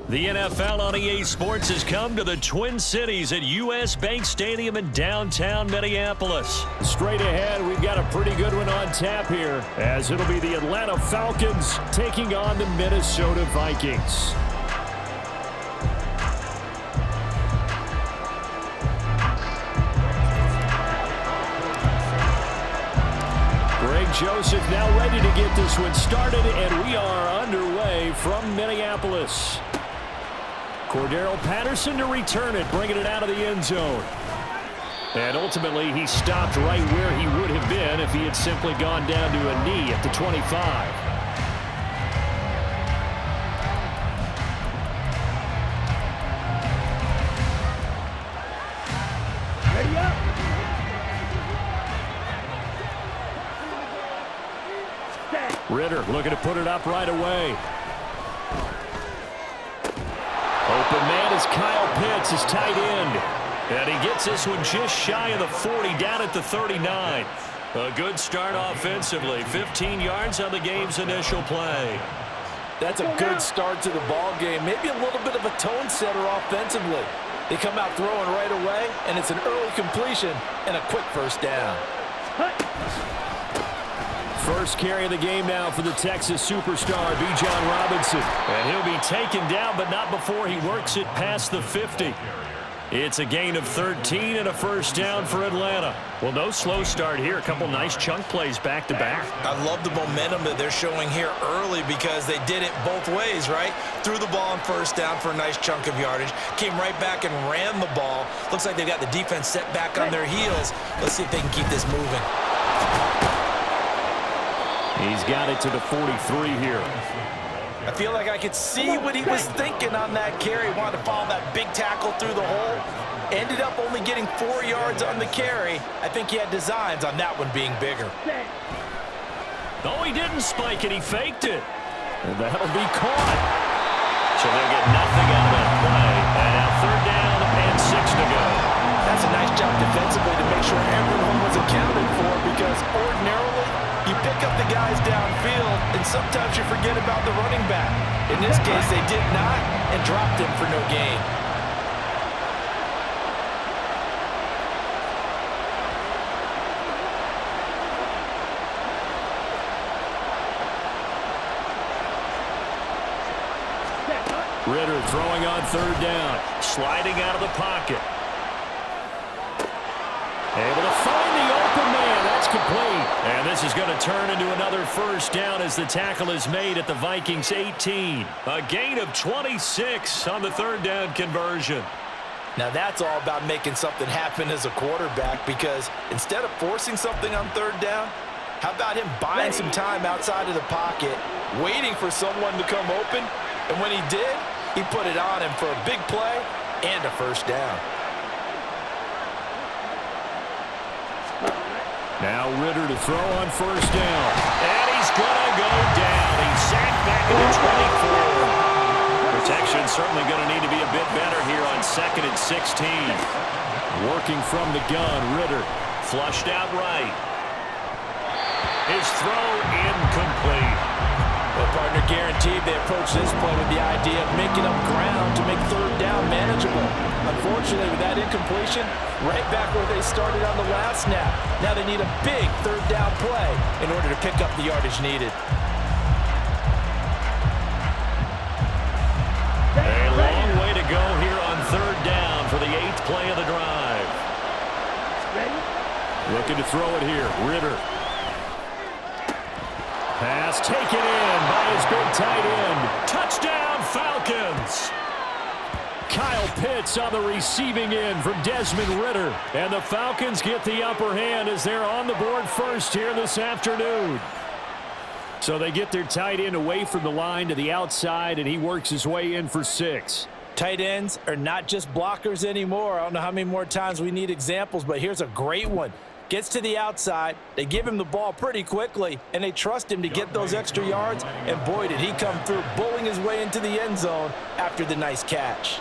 The NFL on EA Sports has come to the Twin Cities at US Bank Stadium in downtown Minneapolis. Straight ahead, we've got a pretty good one on tap here, as it'll be the Atlanta Falcons taking on the Minnesota Vikings. Greg Joseph now ready to get this one started, and we are underway from Minneapolis. Cordero Patterson to return it, bringing it out of the end zone. And ultimately, he stopped right where he would have been if he had simply gone down to a knee at the 25. Ready up. Ritter looking to put it up right away. Open man is Kyle Pitts, his tight end. And he gets this one just shy of the 40, down at the 39. A good start offensively. 15 yards on the game's initial play. That's a good start to the ball game. Maybe a little bit of a tone setter offensively. They come out throwing right away, and it's an early completion and a quick first down. First carry of the game now for the Texas superstar, Bijan Robinson. And he'll be taken down, but not before he works it past the 50. It's a gain of 13 and a first down for Atlanta. Well, no slow start here. A couple nice chunk plays back-to-back. I love the momentum that they're showing here early because they did it both ways, right? Threw the ball on first down for a nice chunk of yardage. Came right back and ran the ball. Looks like they've got the defense set back on their heels. Let's see if they can keep this moving. He's got it to the 43 here. I feel like I could see what he was thinking on that carry. Wanted to follow that big tackle through the hole. Ended up only getting 4 yards on the carry. I think he had designs on that one being bigger. Oh, he didn't spike it. He faked it. And that'll be caught. So they'll get nothing out of that play. And now third down and 6 to go. That's a nice job defensively to make sure everyone was accounted for, because ordinarily you pick up the guys downfield and sometimes you forget about the running back. In this case, they did not and dropped him for no gain. Ritter throwing on third down. Sliding out of the pocket. Able to find the open man. That's complete. And this is going to turn into another first down as the tackle is made at the Vikings 18. A gain of 26 on the third down conversion. Now that's all about making something happen as a quarterback, because instead of forcing something on third down, how about him buying some time outside of the pocket, waiting for someone to come open, and when he did, he put it on him for a big play and a first down. Now Ritter to throw on first down. And he's going to go down. He's sacked back at the 24. Protection certainly going to need to be a bit better here on 2nd and 16. Working from the gun, Ritter. Flushed out right. His throw incomplete. Well, partner, guaranteed they approach this play with the idea of making up ground to make third down manageable. Unfortunately, with that incompletion, right back where they started on the last snap. Now they need a big third down play in order to pick up the yardage needed. A long way to go here on third down for the 8th play of the drive. Looking to throw it here, Ritter. Pass taken in by his big tight end. Touchdown, Falcons! Kyle Pitts on the receiving end from Desmond Ritter. And the Falcons get the upper hand as they're on the board first here this afternoon. So they get their tight end away from the line to the outside, and he works his way in for 6. Tight ends are not just blockers anymore. I don't know how many more times we need examples, but here's a great one. Gets to the outside, they give him the ball pretty quickly, and they trust him to get those extra yards, and boy, did he come through, bowling his way into the end zone after the nice catch.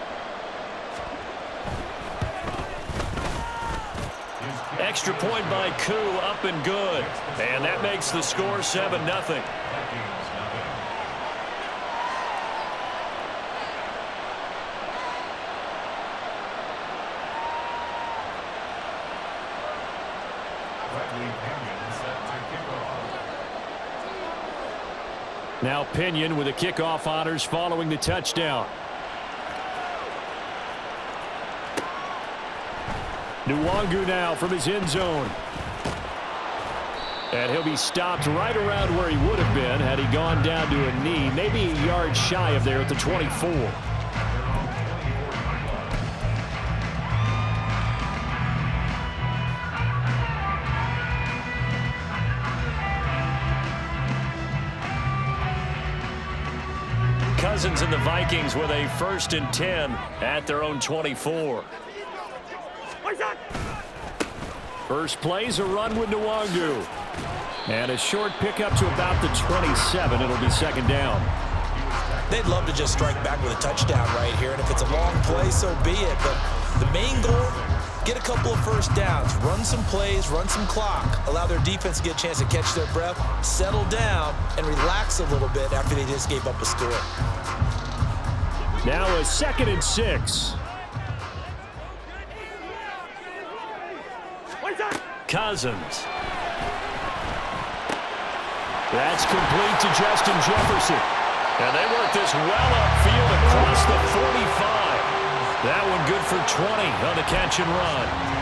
Extra point by Koo, up and good. And that makes the score 7-0. Now Pinion with the kickoff honors following the touchdown. Nwangu now from his end zone. And he'll be stopped right around where he would have been had he gone down to a knee, maybe a yard shy of there at the 24. Cousins and the Vikings with a 1st and 10 at their own 24. First play's a run with Nwangu. And a short pickup to about the 27. It'll be 2nd down. They'd love to just strike back with a touchdown right here, and if it's a long play, so be it. But the main goal, get a couple of 1st downs, run some plays, run some clock, allow their defense to get a chance to catch their breath, settle down, and relax a little bit after they just gave up a score. Now a 2nd and 6. Cousins. That's complete to Justin Jefferson. And they work this well upfield across the 45. That one good for 20 on the catch and run.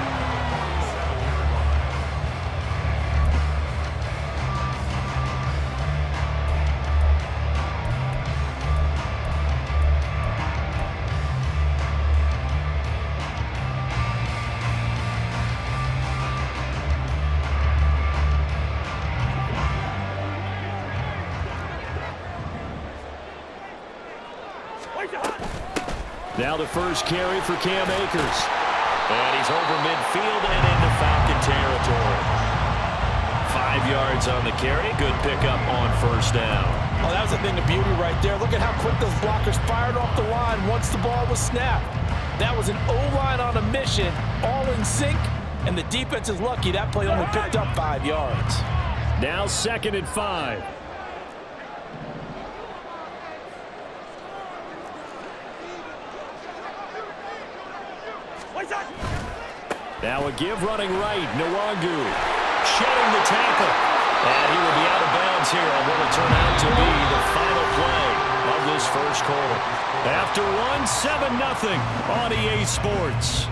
Now the first carry for Cam Akers. And he's over midfield and into Falcon territory. 5 yards on the carry. Good pickup on 1st down. Oh, that was a thing of beauty right there. Look at how quick those blockers fired off the line once the ball was snapped. That was an O-line on a mission, all in sync, and the defense is lucky that play only picked up 5 yards. Now 2nd and 5. Now a give running right. Nwangu shedding the tackle. And he will be out of bounds here on what will turn out to be the final play of this 1st quarter. After one, 7-0 on EA Sports.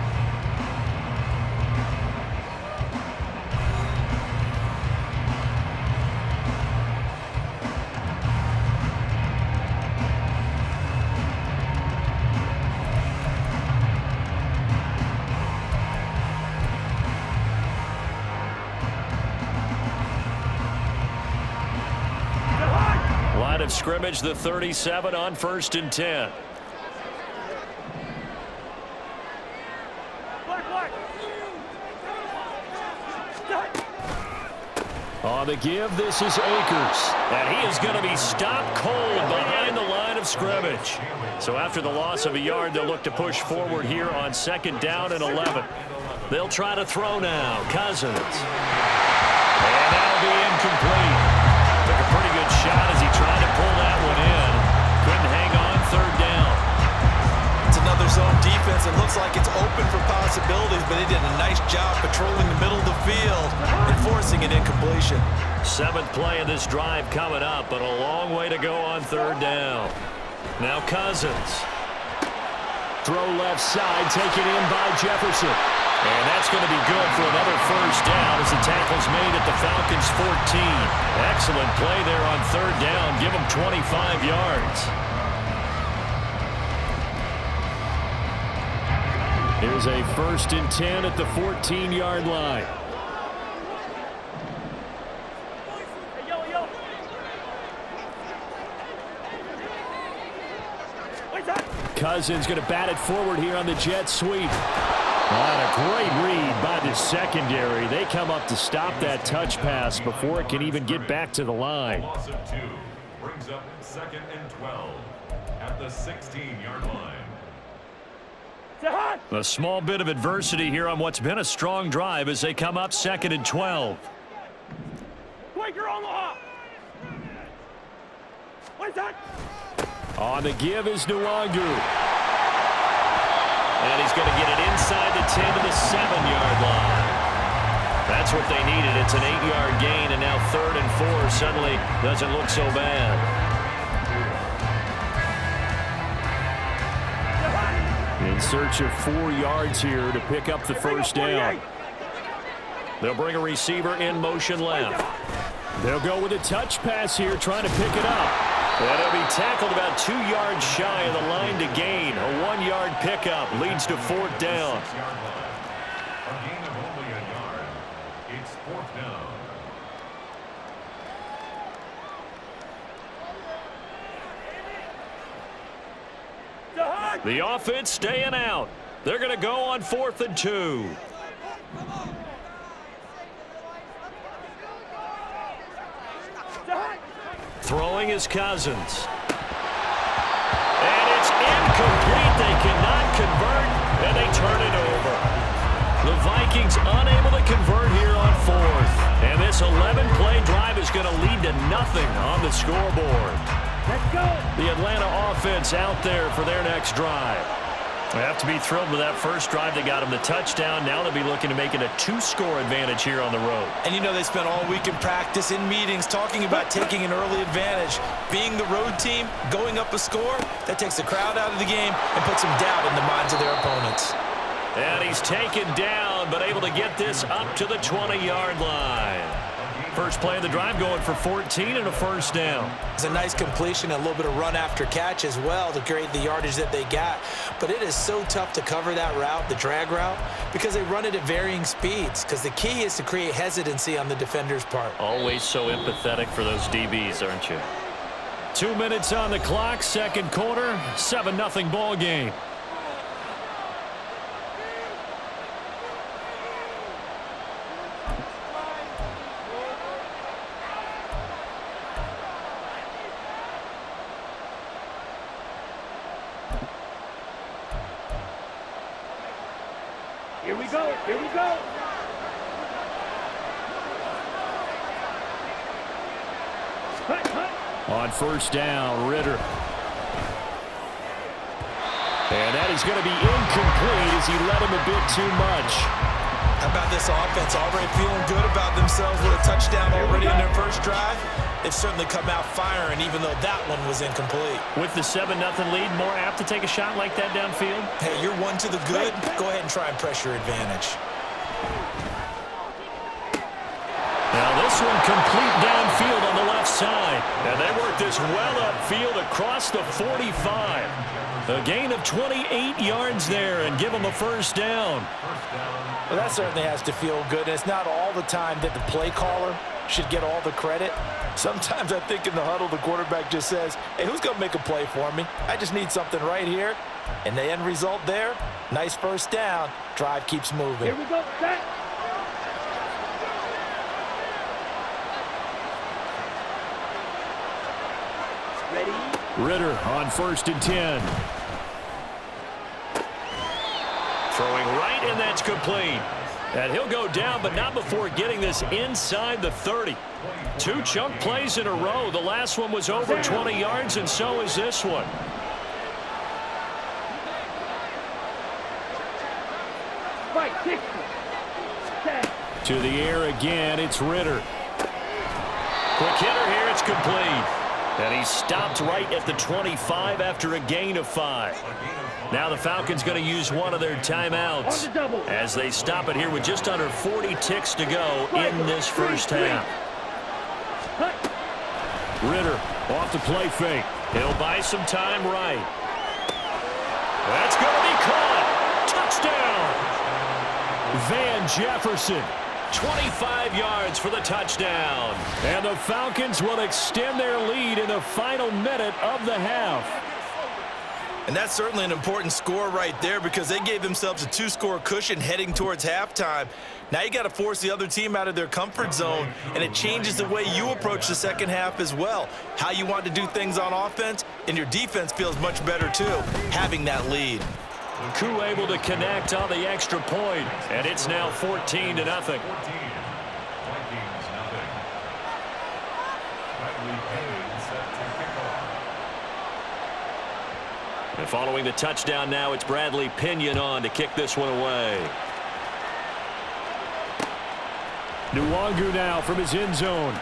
Of scrimmage, the 37 on 1st and 10. On the give, this is Akers. And he is going to be stopped cold behind the line of scrimmage. So after the loss of a yard, they'll look to push forward here on 2nd down and 11. They'll try to throw now. Cousins. And that'll be incomplete. Took a pretty good shot as he tried to pull that one in. Couldn't hang on 3rd down. It's another zone defense. It looks like it's open for possibilities, but they did a nice job patrolling the middle of the field and forcing an incompletion. 7th play of this drive coming up, but a long way to go on 3rd down. Now Cousins. Throw left side, taken in by Jefferson. And that's going to be good for another 1st down as the tackle's made at the Falcons' 14. Excellent play there on 3rd down. Give them 25 yards. Here's a 1st and 10 at the 14-yard line. Cousins going to bat it forward here on the jet sweep. What a great read by the secondary. They come up to stop that touch pass before it can even get back to the line. Loss of 2 brings up 2nd and 12 at the 16-yard line. A small bit of adversity here on what's been a strong drive as they come up 2nd and 12. On the give is Nwangu. And he's going to get it inside the 10 to the 7-yard line. That's what they needed. It's an 8-yard gain, and now 3rd and 4 suddenly doesn't look so bad. In search of 4 yards here to pick up the first down. They'll bring a receiver in motion left. They'll go with a touch pass here, trying to pick it up. And it'll be tackled about 2 yards shy of the line to gain. A 1-yard pickup leads to 4th down. A gain of only a yard. It's 4th down. The offense staying out. They're going to go on 4th and 2. Throwing is Cousins. And it's incomplete. They cannot convert, and they turn it over. The Vikings unable to convert here on 4th. And this 11-play drive is going to lead to nothing on the scoreboard. Let's go. The Atlanta offense out there for their next drive. They have to be thrilled with that first drive that got them the touchdown. Now they'll be looking to make it a 2-score advantage here on the road. And you know they spent all week in practice, in meetings, talking about taking an early advantage. Being the road team, going up a score, that takes the crowd out of the game and puts some doubt in the minds of their opponents. And he's taken down, but able to get this up to the 20-yard line. First play of the drive going for 14 and a first down. It's a nice completion, a little bit of run after catch as well to create the yardage that they got. But it is so tough to cover that route, the drag route, because they run it at varying speeds. Because the key is to create hesitancy on the defender's part. Always so empathetic for those DBs, aren't you? 2 minutes on the clock, second quarter, 7-0 ball game. Here we go. Here we go. On first down, Ritter. And that is going to be incomplete as he led him a bit too much. How about this offense already feeling good about themselves with a touchdown already in their first drive? They've certainly come out firing, even though that one was incomplete. With the 7-0 lead, more apt to take a shot like that downfield? Hey, you're one to the good. Go ahead and try and press your advantage. Now this one complete downfield on the left side. And they work this well upfield across the 45. A gain of 28 yards there and give them a first down. Well, that certainly has to feel good. And it's not all the time that the play caller should get all the credit. Sometimes I think in the huddle, the quarterback just says, hey, who's going to make a play for me? I just need something right here. And the end result there, nice first down. Drive keeps moving. Here we go. Set. Ready. Ritter on 1st and 10. Throwing right, and that's complete. And he'll go down, but not before getting this inside the 30. 2 chunk plays in a row. The last one was over 20 yards, and so is this one. Right, 60. 10. To the air again, it's Ritter. Quick hitter here, it's complete. And he stopped right at the 25 after a gain of 5. Now the Falcons going to use one of their timeouts as they stop it here with just under 40 ticks to go in this first half. Ritter off the play fake. He'll buy some time right. That's going to be caught. Touchdown. Van Jefferson. 25 yards for the touchdown. And the Falcons will extend their lead in the final minute of the half. And that's certainly an important score right there because they gave themselves a 2-score cushion heading towards halftime. Now you got to force the other team out of their comfort zone, and it changes the way you approach the second half as well. How you want to do things on offense, and your defense feels much better too, having that lead. Koo able to connect on the extra point, and it's now 14-0. And following the touchdown now, it's Bradley Pinion on to kick this one away. Nwangu now from his end zone.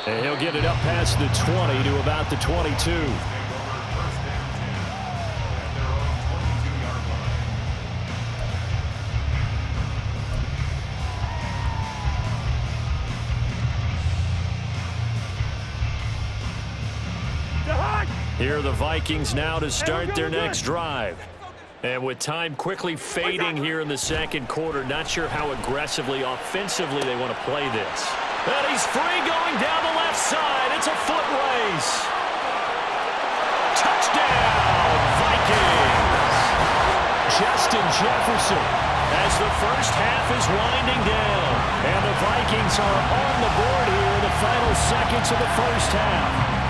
And he'll get it up past the 20 to about the 22. Here are the Vikings now to start their next drive. And with time quickly fading here in the second quarter, not sure how aggressively, offensively they want to play this. And he's free going down the left side. It's a foot race. Touchdown, Vikings. Justin Jefferson as the first half is winding down. And the Vikings are on the board here in the final seconds of the first half.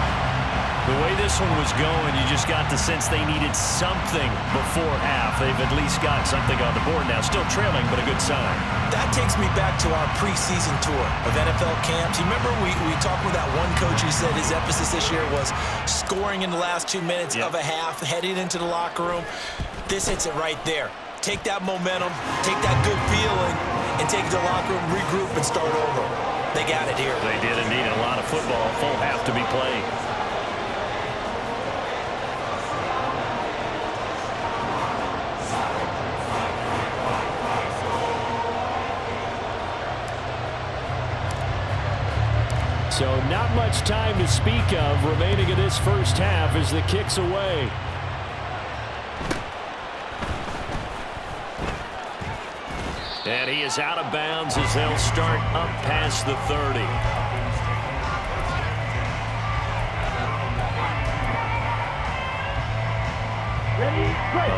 The way this one was going, you just got the sense they needed something before half. They've at least got something on the board now. Still trailing, but a good sign. That takes me back to our preseason tour of NFL camps. You remember we talked with that one coach who said his emphasis this year was scoring in the last 2 minutes of a half, heading into the locker room. This hits it right there. Take that momentum, take that good feeling, and take it to the locker room, regroup, and start over. They got it here. They did indeed. A lot of football, full half to be played. So not much time to speak of remaining in this first half as the kick's away. And he is out of bounds as they'll start up past the 30.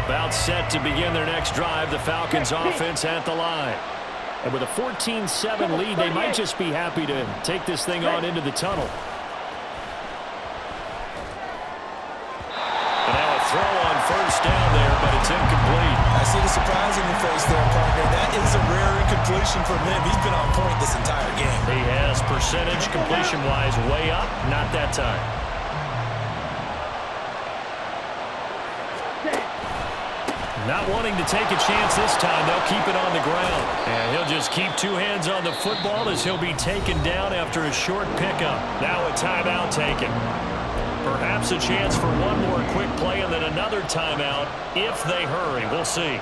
About set to begin their next drive. The Falcons offense at the line. And with a 14-7 lead, they might just be happy to take this thing on into the tunnel. And now a throw on first down there, but it's incomplete. I see the surprise in your face there, partner. That is a rare incompletion from him. He's been on point this entire game. He has percentage completion-wise way up. Not that time. Not wanting to take a chance this time, they'll keep it on the ground. And he'll just keep two hands on the football as he'll be taken down after a short pickup. Now a timeout taken. Perhaps a chance for one more quick play and then another timeout if they hurry. We'll see.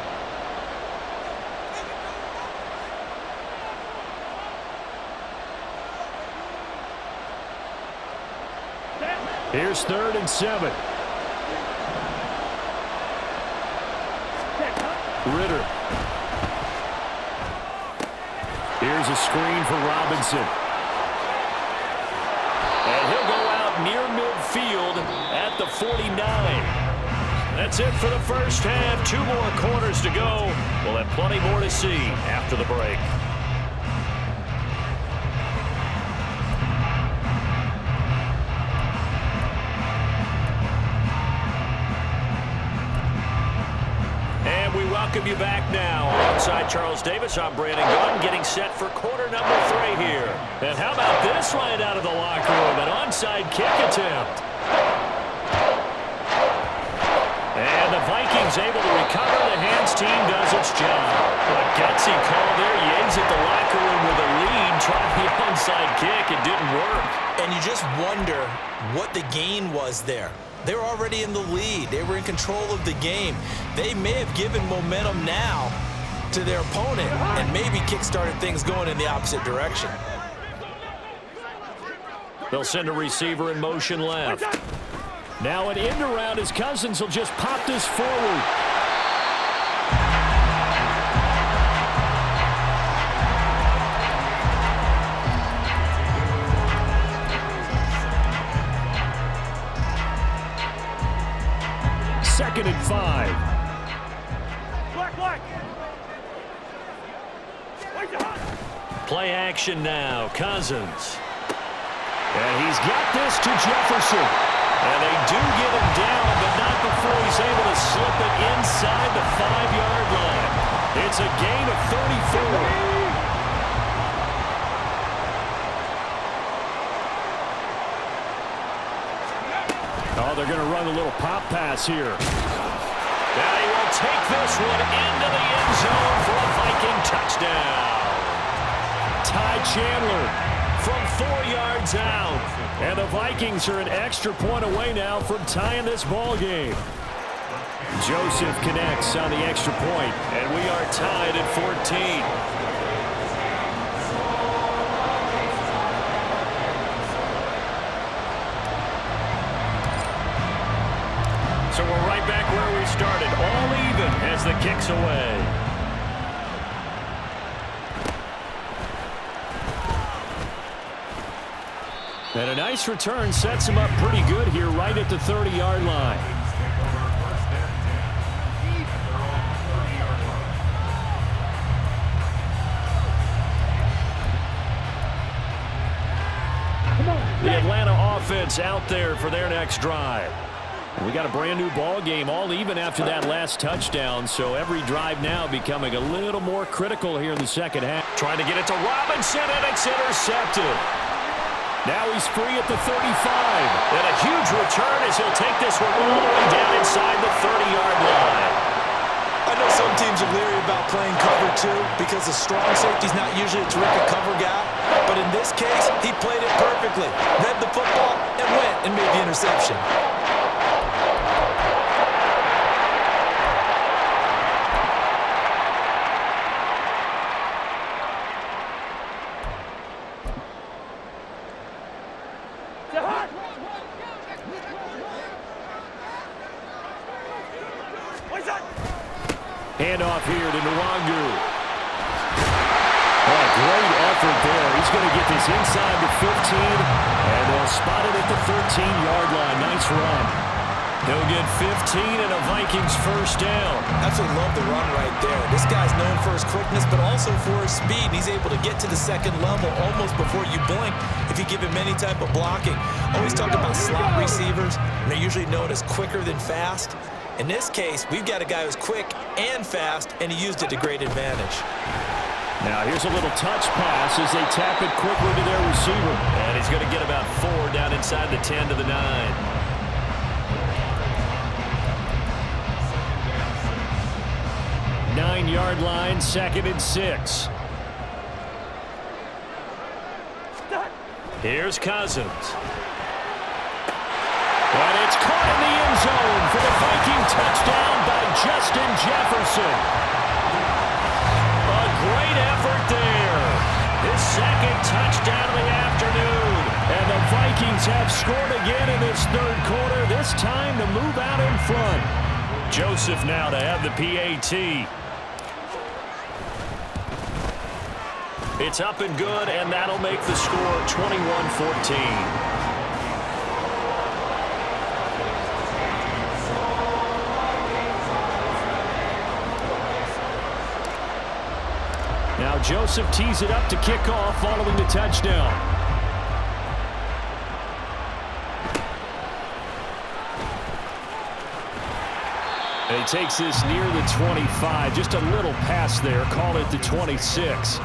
Here's 3rd and 7. Ritter. Here's a screen for Robinson. And he'll go out near midfield at the 49. That's it for the first half. 2 more quarters to go. We'll have plenty more to see after the break. Welcome you back now. Alongside Charles Davis, I'm Brandon Gunn, getting set for quarter number 3 here. And how about this right out of the locker room? An onside kick attempt. And the Vikings able to recover. The hands team does its job. A gutsy call there. Yates at the locker room with a lead. Tried the onside kick. It didn't work. And you just wonder what the gain was there. They were already in the lead. They were in control of the game. They may have given momentum now to their opponent and maybe kick-started things going in the opposite direction. They'll send a receiver in motion left. Now an end around as Cousins will just pop this forward. Second and 5. Play action now. Cousins. And he's got this to Jefferson. And they do get him down, but not before he's able to slip it inside the 5-yard line. It's a gain of 34. Oh, they're going to run a little pop pass here. And he will take this one into the end zone for a Viking touchdown. Ty Chandler from 4 yards out. And the Vikings are an extra point away now from tying this ball game. Joseph connects on the extra point, and we are tied at 14. So we're right back where we started, all even as the kick's away. And a nice return sets him up pretty good here right at the 30-yard line. The Atlanta offense out there for their next drive. We got a brand new ball game, all even after that last touchdown, so every drive now becoming a little more critical here in the second half. Trying to get it to Robinson, and it's intercepted. Now he's free at the 35. And a huge return as he'll take this one all the way down inside the 30-yard line. I know some teams are leery about playing cover two because the strong safety's not usually a terrific cover guy. But in this case, he played it perfectly. Read the football and went and made the interception. Handoff here to Nwangu. Oh, great effort there. He's going to get this inside the 15, and they'll spot it at the 13-yard line. Nice run. He'll get 15 and a Vikings first down. Absolutely love the run right there. This guy's known for his quickness, but also for his speed. He's able to get to the second level almost before you blink if you give him any type of blocking. Always talk about slot receivers, and they're usually known as quicker than fast. In this case, we've got a guy who's quick and fast, and he used it to great advantage. Now here's a little touch pass as they tap it quickly to their receiver. And he's going to get about 4 down inside the 10 to the 9. Nine-yard line, 2nd and 6. Here's Cousins. And it's caught in the end zone for the Viking touchdown by Justin Jefferson. A great effort there. His second touchdown of the afternoon. And the Vikings have scored again in this third quarter, this time to move out in front. Joseph now to have the PAT. It's up and good, and that'll make the score 21-14. Now Joseph tees it up to kick off following the touchdown. And he takes this near the 25. Just a little pass there. Call it the 26.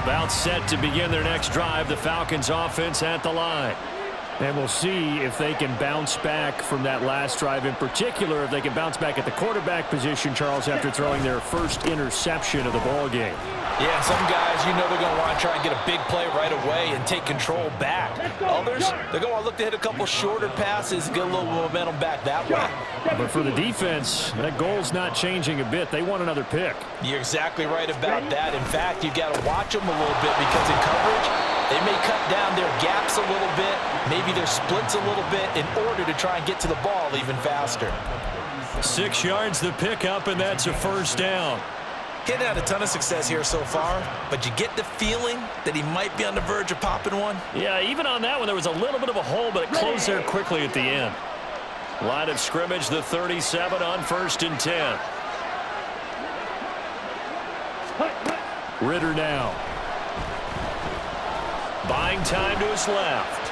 About set to begin their next drive, the Falcons offense at the line. And we'll see if they can bounce back from that last drive, in particular if they can bounce back at the quarterback position, Charles, after throwing their first interception of the ball game. Yeah, some guys, you know they're going to want to try and get a big play right away and take control back. Others, they're going to look to hit a couple shorter passes and get a little momentum back that way. But for the defense, that goal's not changing a bit. They want another pick. You're exactly right about that. In fact, you've got to watch them a little bit because in coverage, they may cut down their gaps a little bit, maybe their splits a little bit in order to try and get to the ball even faster. 6 yards the pickup, and that's a first down. He hadn't had a ton of success here so far, but you get the feeling that he might be on the verge of popping one. Yeah, even on that one, there was a little bit of a hole, but it closed there quickly at the end. Line of scrimmage, the 37 on 1st and 10. Ritter now. Buying time to his left.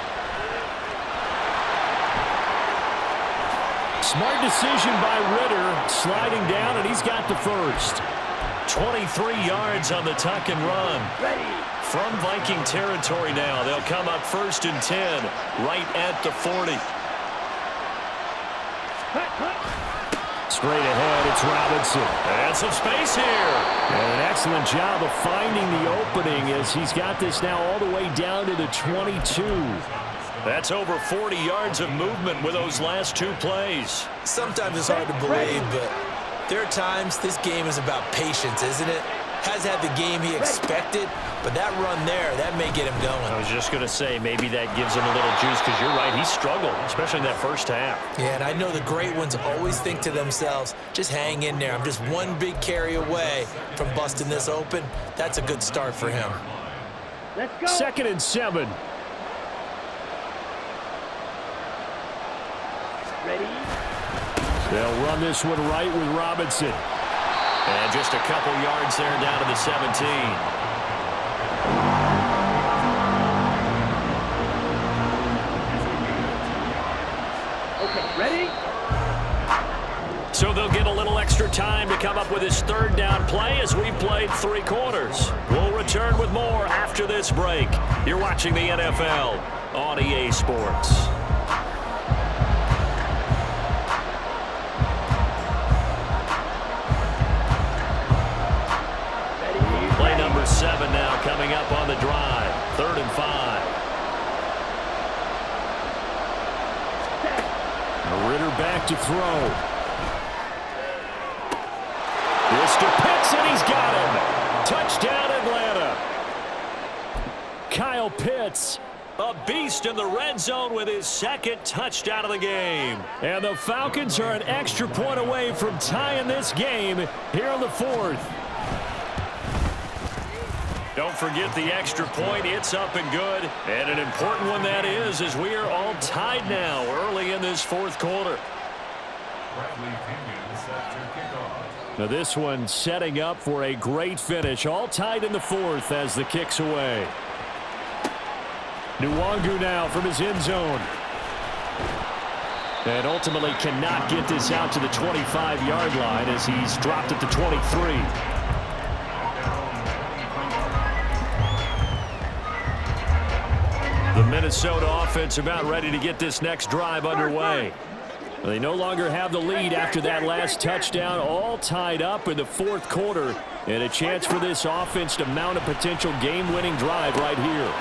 Smart decision by Ritter, sliding down, and he's got the first. 23 yards on the tuck and run. from Viking territory now. They'll come up 1st and 10 right at the 40. Straight ahead, it's Robinson. And some space here. And an excellent job of finding the opening as he's got this now all the way down to the 22. That's over 40 yards of movement with those last 2 plays. Sometimes it's hard to believe, but there are times this game is about patience, isn't it? Has had the game he expected, but that run there, that may get him going. I was just going to say, maybe that gives him a little juice, because you're right, he struggled, especially in that first half. Yeah, and I know the great ones always think to themselves, just hang in there. I'm just one big carry away from busting this open. That's a good start for him. Let's go. 2nd and 7. Ready? They'll run this one right with Robinson. And just a couple yards there down to the 17. Okay, ready? So they'll get a little extra time to come up with his 3rd down play as we played 3 quarters. We'll return with more after this break. You're watching the NFL on EA Sports. Play number 7 now coming up on the drive. 3rd and 5. Ritter back to throw. This to Pitts, and he's got him. Touchdown, Atlanta. Kyle Pitts, A beast in the red zone with his 2nd touchdown of the game. and the Falcons are an extra point away from tying this game here in the 4th. Don't forget the extra point. It's up and good. And an important one that is, as we are all tied now early in this 4th quarter. Bradley Pinion set to kick off. Now this one setting up for a great finish. All tied in the 4th as the kick's away. Nwangu now from his end zone. And ultimately cannot get this out to the 25-yard line as he's dropped at the 23. The Minnesota offense about ready to get this next drive underway. They no longer have the lead after that last touchdown, all tied up in the 4th quarter, and a chance for this offense to mount a potential game-winning drive right here.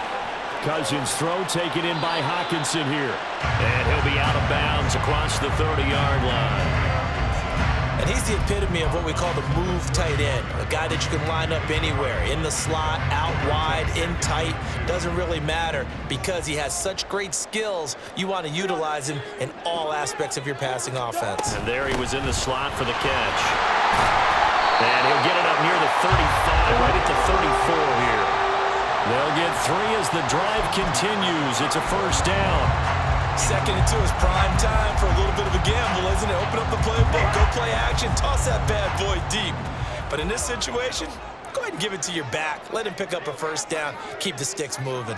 Cousins' throw taken in by Hockenson here. And he'll be out of bounds across the 30-yard line. And he's the epitome of what we call the move tight end, a guy that you can line up anywhere, in the slot, out wide, in tight, doesn't really matter because he has such great skills. You want to utilize him in all aspects of your passing offense. And there he was in the slot for the catch. And he'll get it up near the 35, right at the 34 here. They'll get 3 as the drive continues. It's a 1st down. 2nd and 2 is prime time for a little bit of a gamble, isn't it? Open up the playbook, go play action, toss that bad boy deep. But in this situation, go ahead and give it to your back. Let him pick up a 1st down, keep the sticks moving.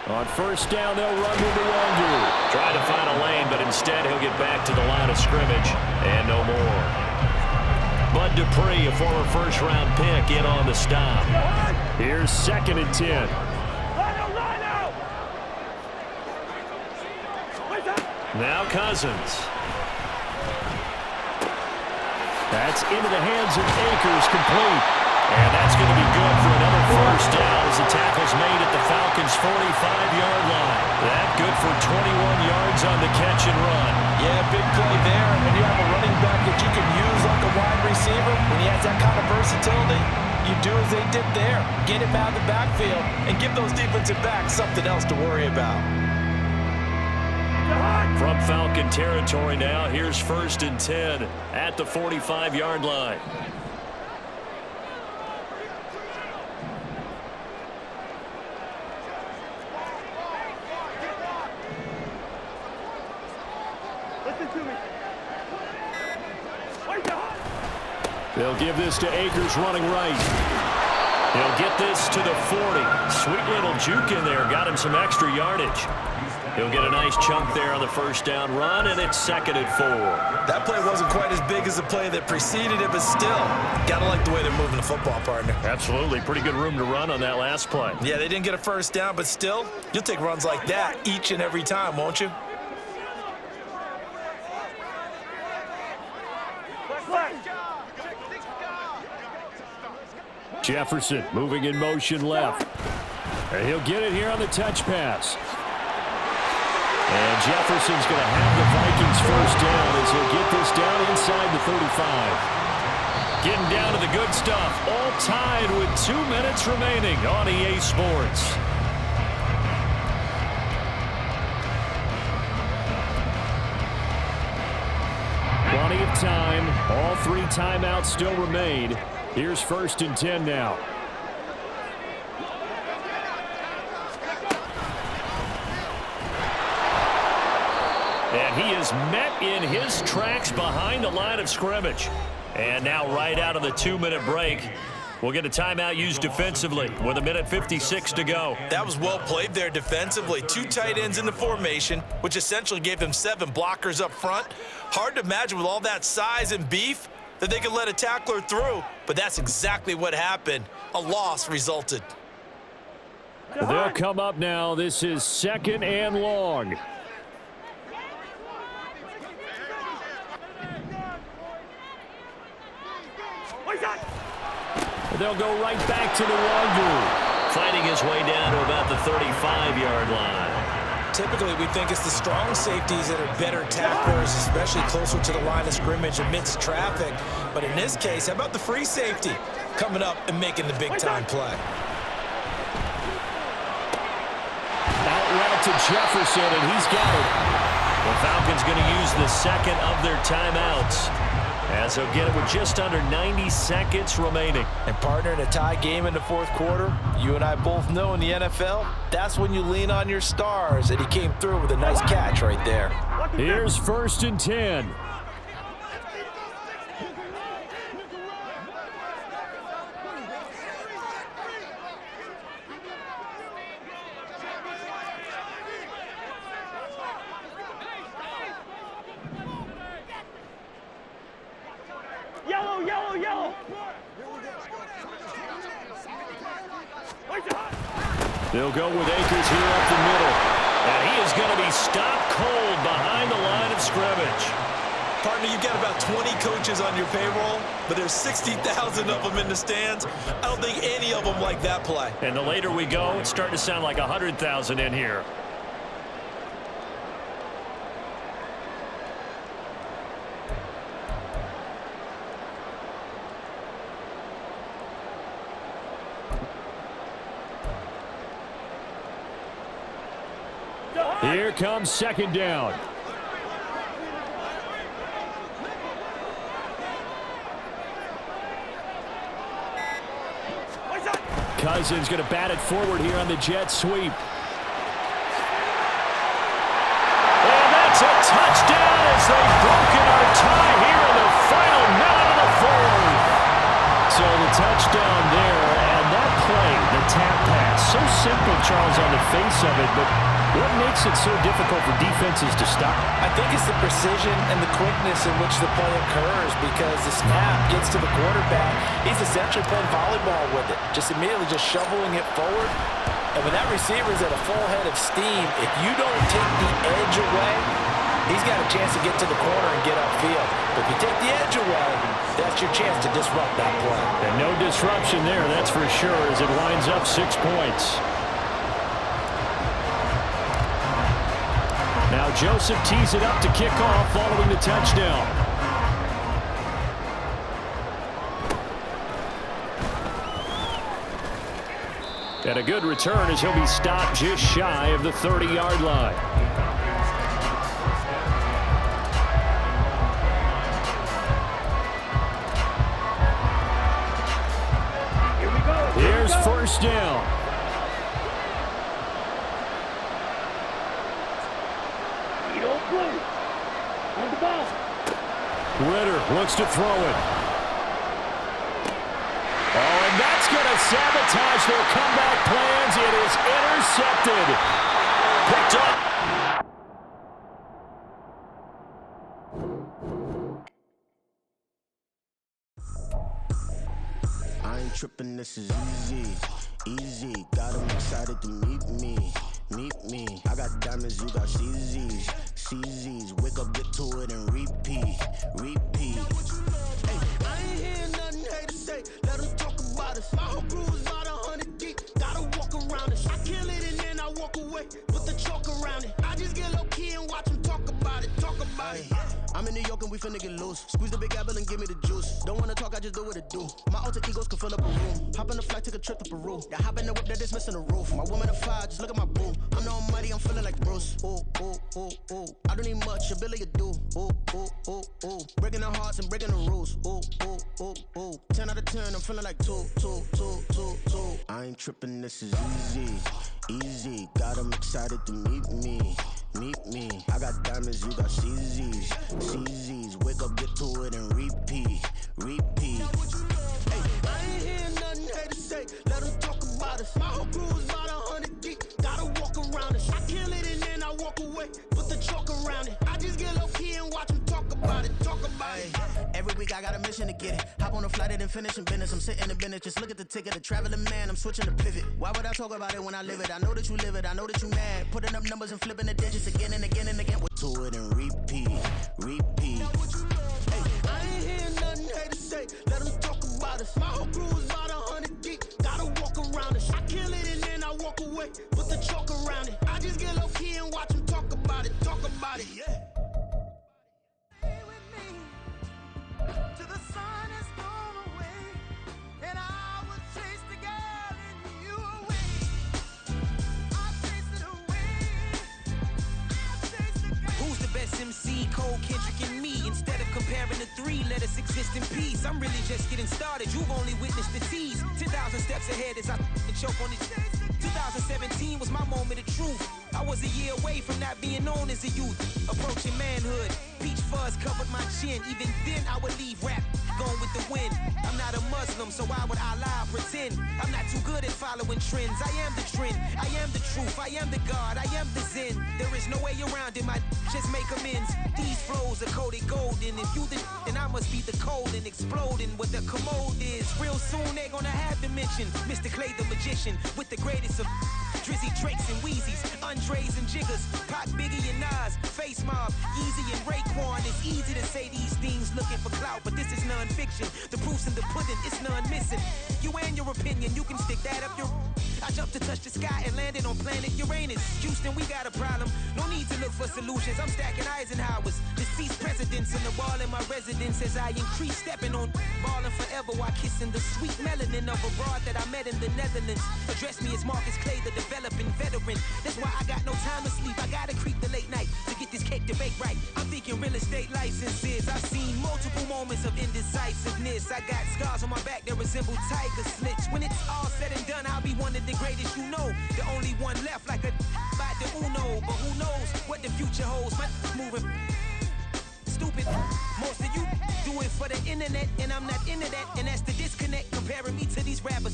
On 1st down, they'll run with Nwangu. Trying to find a lane, but instead he'll get back to the line of scrimmage and no more. Bud Dupree, a former 1st-round pick, in on the stop. Here's 2nd and 10. Now Cousins. That's into the hands of Akers, complete. And that's going to be good for another 1st down as the tackle's made at the Falcons' 45-yard line. That good for 21 yards on the catch and run. Yeah, big play there. When you have a running back that you can use like a wide receiver, when he has that kind of versatility, you do as they did there. Get him out of the backfield and give those defensive backs something else to worry about. From Falcon territory now, here's 1st and 10 at the 45-yard line. They'll give this to Akers running right. He'll get this to the 40. Sweet little juke in there. Got him some extra yardage. He'll get a nice chunk there on the first down run, and it's 2nd and 4. That play wasn't quite as big as the play that preceded it, but still, gotta like the way they're moving the football, partner. Absolutely. Pretty good room to run on that last play. Yeah, they didn't get a first down, but still, you'll take runs like that each and every time, won't you? Jefferson moving in motion left. And he'll get it here on the touch pass. And Jefferson's going to have the Vikings first down as he'll get this down inside the 35. Getting down to the good stuff. All tied with 2 minutes remaining on EA Sports. Plenty of time. All 3 timeouts still remain. Here's 1st and 10 now. And he is met in his tracks behind the line of scrimmage. And now right out of the 2-minute break, we'll get a timeout used defensively with 1:56 to go. That was well played there defensively. 2 tight ends in the formation, which essentially gave them 7 blockers up front. Hard to imagine with all that size and beef that they could let a tackler through, but that's exactly what happened. A loss resulted. They'll come up now. This is 2nd and long. They'll go right back to the Wazoo. Fighting his way down to about the 35-yard line. Typically, we think it's the strong safeties that are better tacklers, especially closer to the line of scrimmage amidst traffic. But in this case, how about the free safety coming up and making the big-time play? Out route to Jefferson, and he's got it. The Falcons going to use the 2nd of their timeouts, as they'll get it with just under 90 seconds remaining. And partner, in a tie game in the 4th quarter, you and I both know in the NFL, that's when you lean on your stars, and he came through with a nice catch right there. Here's 1st and 10. They'll go with Akers here up the middle. And he is going to be stopped cold behind the line of scrimmage. Partner, you've got about 20 coaches on your payroll, but there's 60,000 of them in the stands. I don't think any of them like that play. And the later we go, it's starting to sound like 100,000 in here. Here comes 2nd down. Cousins going to bat it forward here on the jet sweep. And that's a touchdown as they've broken our tie here in the final minute of the 4th. So the touchdown there, and that play, the tap pass, so simple, Charles, on the face of it, but what makes it so difficult for defenses to stop? I think it's the precision and the quickness in which the play occurs, because the snap gets to the quarterback. He's essentially playing volleyball with it, just immediately just shoveling it forward. And when that receiver is at a full head of steam, if you don't take the edge away, he's got a chance to get to the corner and get upfield. But if you take the edge away, that's your chance to disrupt that play. And no disruption there, that's for sure, as it winds up 6 points. Now Joseph tees it up to kick off following the touchdown. And a good return as he'll be stopped just shy of the 30-yard line. Here's 1st down. Ritter looks to throw it. Oh, and that's That's going to sabotage their comeback plans. It is intercepted. Picked up. I ain't tripping, this is easy, easy. Got them excited to meet me, meet me. I got diamonds, you got CZs, CZs. Wake up, get to it, and repeat, repeat. Hey, I ain't hearing nothing haters say. Let them talk about us. My whole crew is about 100 deep. Gotta walk around us. I kill it and then I walk away. Put the chalk around it. I just get low key and watch them talk about it, talk about it. I'm in New York and we finna get loose. Squeeze the big apple and give me the juice. Don't wanna talk, I just do what it do. My alter egos can fill up a room. Hop on the flight, take a trip to Peru. That hop in the whip that is missing the roof. My woman a fire, just look at my boo. I'm the almighty, I'm feeling like Bruce. Ooh, ooh, ooh, ooh. I don't need much, your Billy you do. Ooh, ooh, ooh, ooh. Breaking the hearts and breaking the rules. Ooh, ooh, ooh, ooh. 10 out of 10, I'm feeling like 2, 2, 2, 2, 2. I ain't tripping, this is easy, easy. Got them excited to meet me. Meet me, I got diamonds, you got CZs, CZs. Wake up, get to it, and repeat, repeat. Hey, I ain't hearing nothing haters say. Let them talk about us. My whole crew is about 100 deep. Gotta walk around us. I kill it and then I walk away. Put the chalk around it. I just get low key and watch them talk about it, talk about it. Every week I got a mission to get it. Hop on a flight and then finish in business. I'm sitting in business, just look at the ticket. A traveling man, I'm switching to pivot. Why would I talk about it when I live it? I know that you live it, I know that you mad. Putting up numbers and flipping the digits again and again and again. To it and repeat, repeat. Hey, I ain't hearing nothing haters say. Let them talk about us. My whole crew is about 100 deep. Gotta walk around us. I kill it and then I walk away. Put the chalk around it. I just get low key and watch them talk about it, talk about it. Yeah. Till the sun is gone away, and I will chase the girl in you away. I'll chase it away. I'll chase the girl. Who's the best MC? Cole, Kendrick, and me. Instead of comparing the three, let us exist in peace. I'm really just getting started. You've only witnessed the tease. 10,000 steps ahead as I choke on it. 2017 was my moment of truth. I was a year away from not being known as a youth. Approaching manhood. Peach fuzz covered my chin. Even then I would leave rap going with the wind. I'm not a Muslim, so why would I lie or pretend? I'm not too good at following trends. I am the trend. I am the truth. I am the God. I am the Zen. There is no way around it. My just make amends. These flows are coated golden. If you then I must be the cold and exploding what the commode is. Real soon they're gonna have to mention Mr. Clay the magician with the greatest of Drizzy, Drakes, and Wheezies, Andres and Jiggers, Pac, Biggie, and Nas, Face Mob, Easy and Raekwon. It's easy to say these things looking for clout, but this is non-fiction. The proof's in the pudding, it's none missing. You and your opinion, you can stick that up your... I jumped to touch the sky and landed on planet Uranus. Houston, we got a problem. No need to look for solutions. I'm stacking Eisenhowers. Deceased presidents in the wall in my residence as I increase stepping on ballin' forever while kissing the sweet melanin of a broad that I met in the Netherlands. Address me as Marcus Clay, the developing veteran. That's why I got no time to sleep. I gotta creep the late night to get this cake to bake right. I'm thinking real estate licenses. I've seen multiple moments of indecisiveness. I got scars on my back that resemble tiger slits. When it's all said and done, I'll be one of the greatest you know. The only one left like a by the Uno. But who knows what the future holds? My moving stupid. Most of you do it for the internet, and I'm not into that. And that's the disconnect comparing me to these rappers.